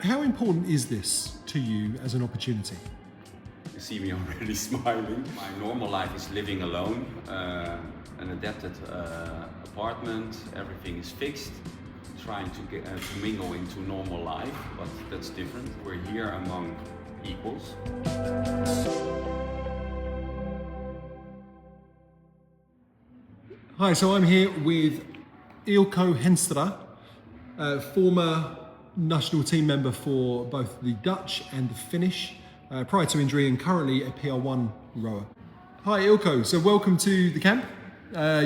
How important is this to you as an opportunity? You see me already smiling. My normal life is living alone, an adapted apartment, everything is fixed, trying to get to mingle into normal life, but that's different. We're here among equals. Hi, so I'm here with Eelcko Henstra, former national team member for both the Dutch and the Finnish, prior to injury and currently a PR1 rower. Hi Eelcko, so welcome to the camp.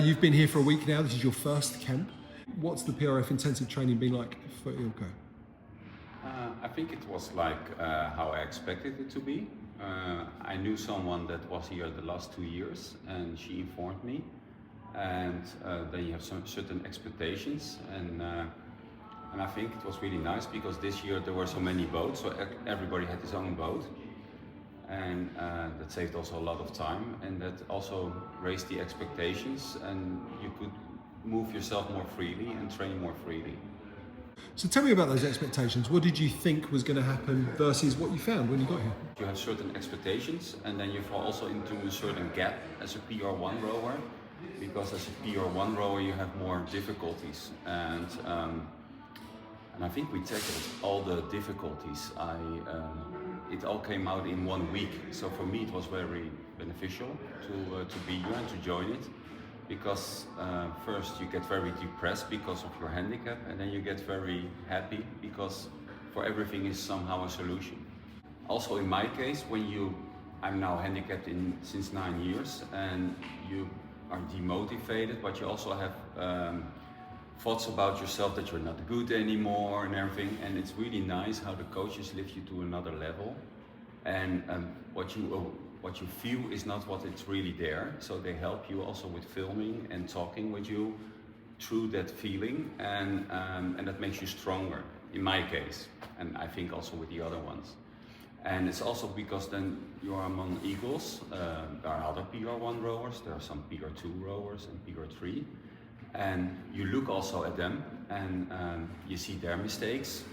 You've been here for a week now, this is your first camp. What's the PRF intensive training been like for Eelcko? I think it was like how I expected it to be. I knew someone that was here the last 2 years and she informed me. And then you have some certain expectations, and I think it was really nice because this year there were so many boats, so everybody had his own boat, and that saved also a lot of time, and that also raised the expectations, and you could move yourself more freely and train more freely. So tell me about those expectations. What did you think was going to happen versus what you found when you got here? You have certain expectations, and then you fall also into a certain gap as a PR1 rower. Because as a PR1 rower you have more difficulties, and I think we tackled all the difficulties. It all came out in 1 week, so for me it was very beneficial to be here and to join it, because first you get very depressed because of your handicap, and then you get very happy because for everything is somehow a solution. Also in my case, I'm now handicapped since 9 years, and you are demotivated, but you also have thoughts about yourself that you're not good anymore and everything, and it's really nice how the coaches lift you to another level, and what you feel is not what it's really there, so they help you also with filming and talking with you through that feeling, and that makes you stronger in my case, and I think also with the other ones. And it's also because then you are among equals. There are other PR1 rowers, there are some PR2 rowers and PR3. And you look also at them, and you see their mistakes,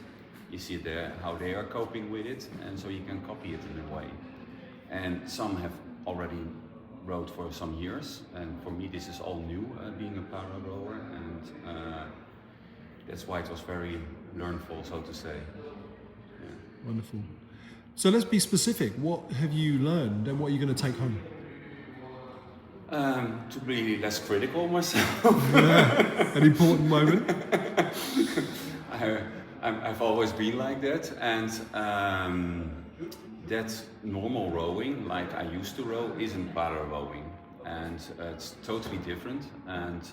you see how they are coping with it, and so you can copy it in a way. And some have already rowed for some years, and for me this is all new, being a para rower, and that's why it was very learnful, so to say. Yeah. Wonderful. So let's be specific. What have you learned and what are you going to take home? To be less critical of myself. An important moment. I've always been like that, and that normal rowing, like I used to row, isn't para rowing, and it's totally different. And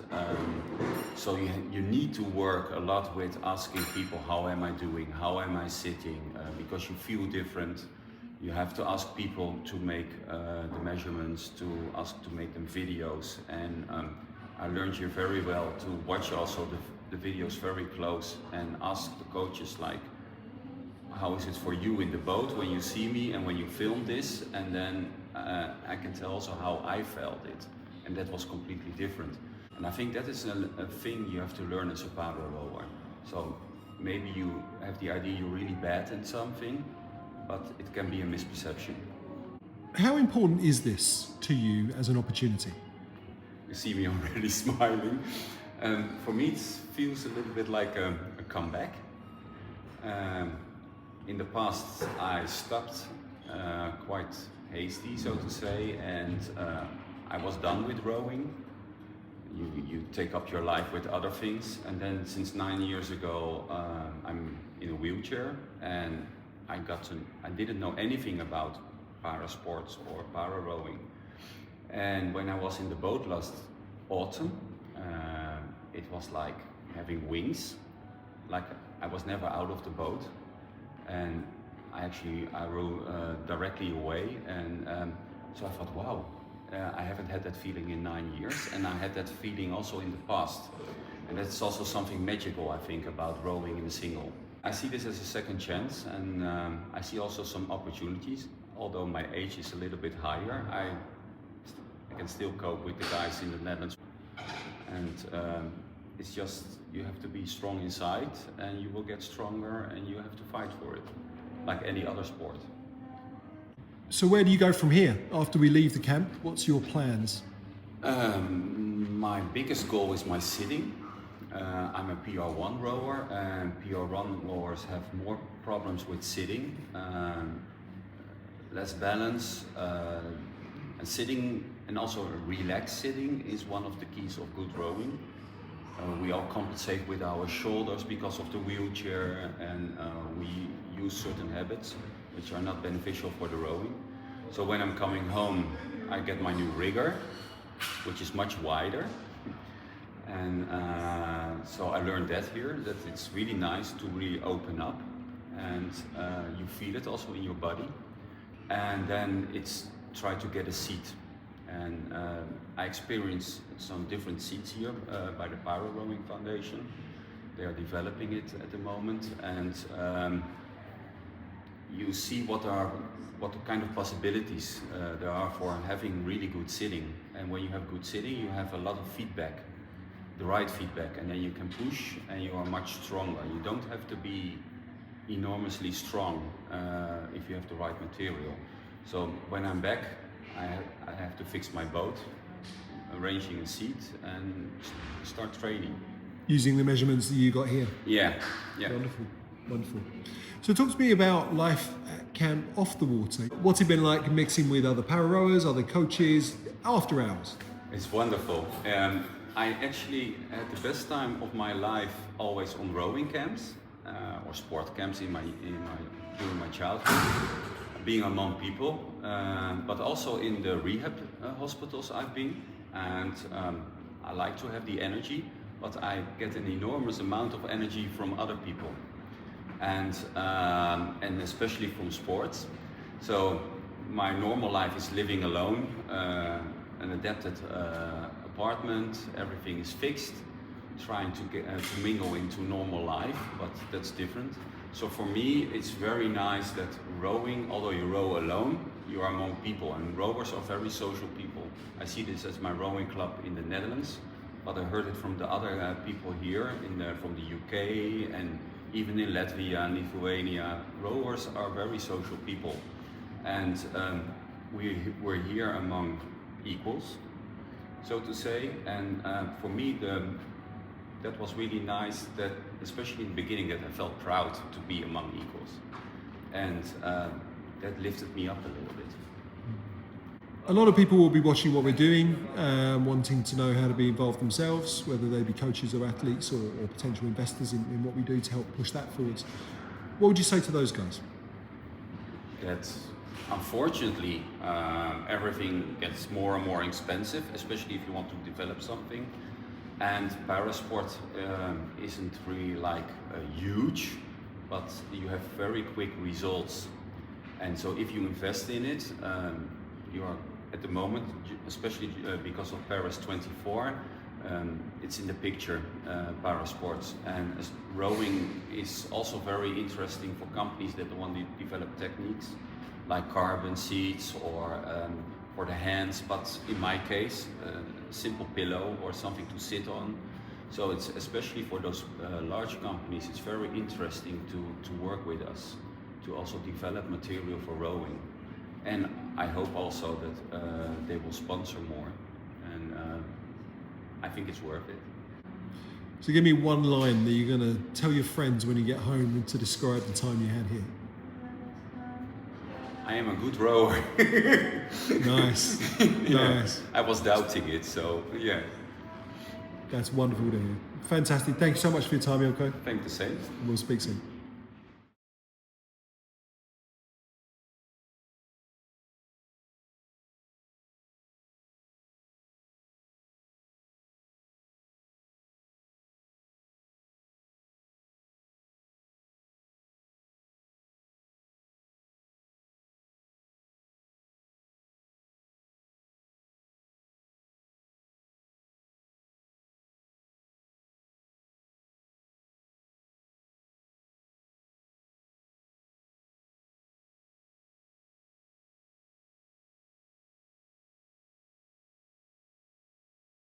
so you need to work a lot with asking people, how am I doing, how am I sitting, because you feel different. You have to ask people to make the measurements, to make them videos, and I learned here very well to watch also the videos very close and ask the coaches, like, how is it for you in the boat when you see me and when you film this, and then I can tell also how I felt it, and that was completely different. And I think that is a thing you have to learn as a para rower. So maybe you have the idea you're really bad at something, but it can be a misperception. How important is this to you as an opportunity? You see me already smiling. For me it feels a little bit like a comeback. In the past I stopped quite hasty, so to say, and I was done with rowing. You take up your life with other things, and then since 9 years ago I'm in a wheelchair, and I didn't know anything about para sports or para rowing. And when I was in the boat last autumn, it was like having wings, like I was never out of the boat, and I rowed directly away, and so I thought, wow, I haven't had that feeling in 9 years, and I had that feeling also in the past. And that's also something magical, I think, about rowing in a single. I see this as a second chance, and I see also some opportunities. Although my age is a little bit higher, I can still cope with the guys in the Netherlands. And it's just you have to be strong inside, and you will get stronger, and you have to fight for it, like any other sport. So where do you go from here after we leave the camp? What's your plans? My biggest goal is my sitting. I'm a PR1 rower, and PR1 rowers have more problems with sitting, less balance, and sitting, and also relaxed sitting is one of the keys of good rowing. We all compensate with our shoulders because of the wheelchair, and we use certain habits which are not beneficial for the rowing. So when I'm coming home, I get my new rigger, which is much wider. And so I learned that here, that it's really nice to really open up, and you feel it also in your body. And then it's try to get a seat. And I experienced some different seats here by the Para Rowing Foundation. They are developing it at the moment, and you see what kind of possibilities there are for having really good sitting. And when you have good sitting, you have a lot of feedback, the right feedback, and then you can push, and you are much stronger. You don't have to be enormously strong if you have the right material. So when I'm back, I have to fix my boat, arranging a seat, and start training. Using the measurements that you got here? Yeah. Wonderful, wonderful. So talk to me about life at camp off the water. What's it been like mixing with other para rowers, other coaches, after hours? It's wonderful. I actually had the best time of my life always on rowing camps or sport camps during my childhood, being among people, but also in the rehab hospitals I've been. And I like to have the energy, but I get an enormous amount of energy from other people, and especially from sports. So my normal life is living alone, an adapted apartment, everything is fixed, trying to get to mingle into normal life, but that's different. So for me, it's very nice that rowing, although you row alone, you are among people, and rowers are very social people. I see this as my rowing club in the Netherlands, but I heard it from the other people here, from the UK, and even in Latvia and Lithuania. Rowers are very social people, and we're here among equals, so to say. And for me, that was really nice, that especially in the beginning, that I felt proud to be among equals, and that lifted me up a little bit. A lot of people will be watching what we're doing, wanting to know how to be involved themselves, whether they be coaches or athletes or potential investors in what we do to help push that forwards. What would you say to those guys? That unfortunately everything gets more and more expensive, especially if you want to develop something. And parasport isn't really like huge, but you have very quick results. And so if you invest in it, you are at the moment, especially because of Paris 24, it's in the picture, parasports. And rowing is also very interesting for companies that want to develop techniques like carbon seats or for the hands, but in my case, a simple pillow or something to sit on. So it's especially for those large companies, it's very interesting to work with us to also develop material for rowing. And I hope also that they will sponsor more, and I think it's worth it. So give me one line that you're going to tell your friends when you get home to describe the time you had here. I am a good rower. Nice, Yeah. nice. I was doubting it, so yeah. That's wonderful to hear. Fantastic. Thank you so much for your time, Eelcko. Thank the same. We'll speak soon.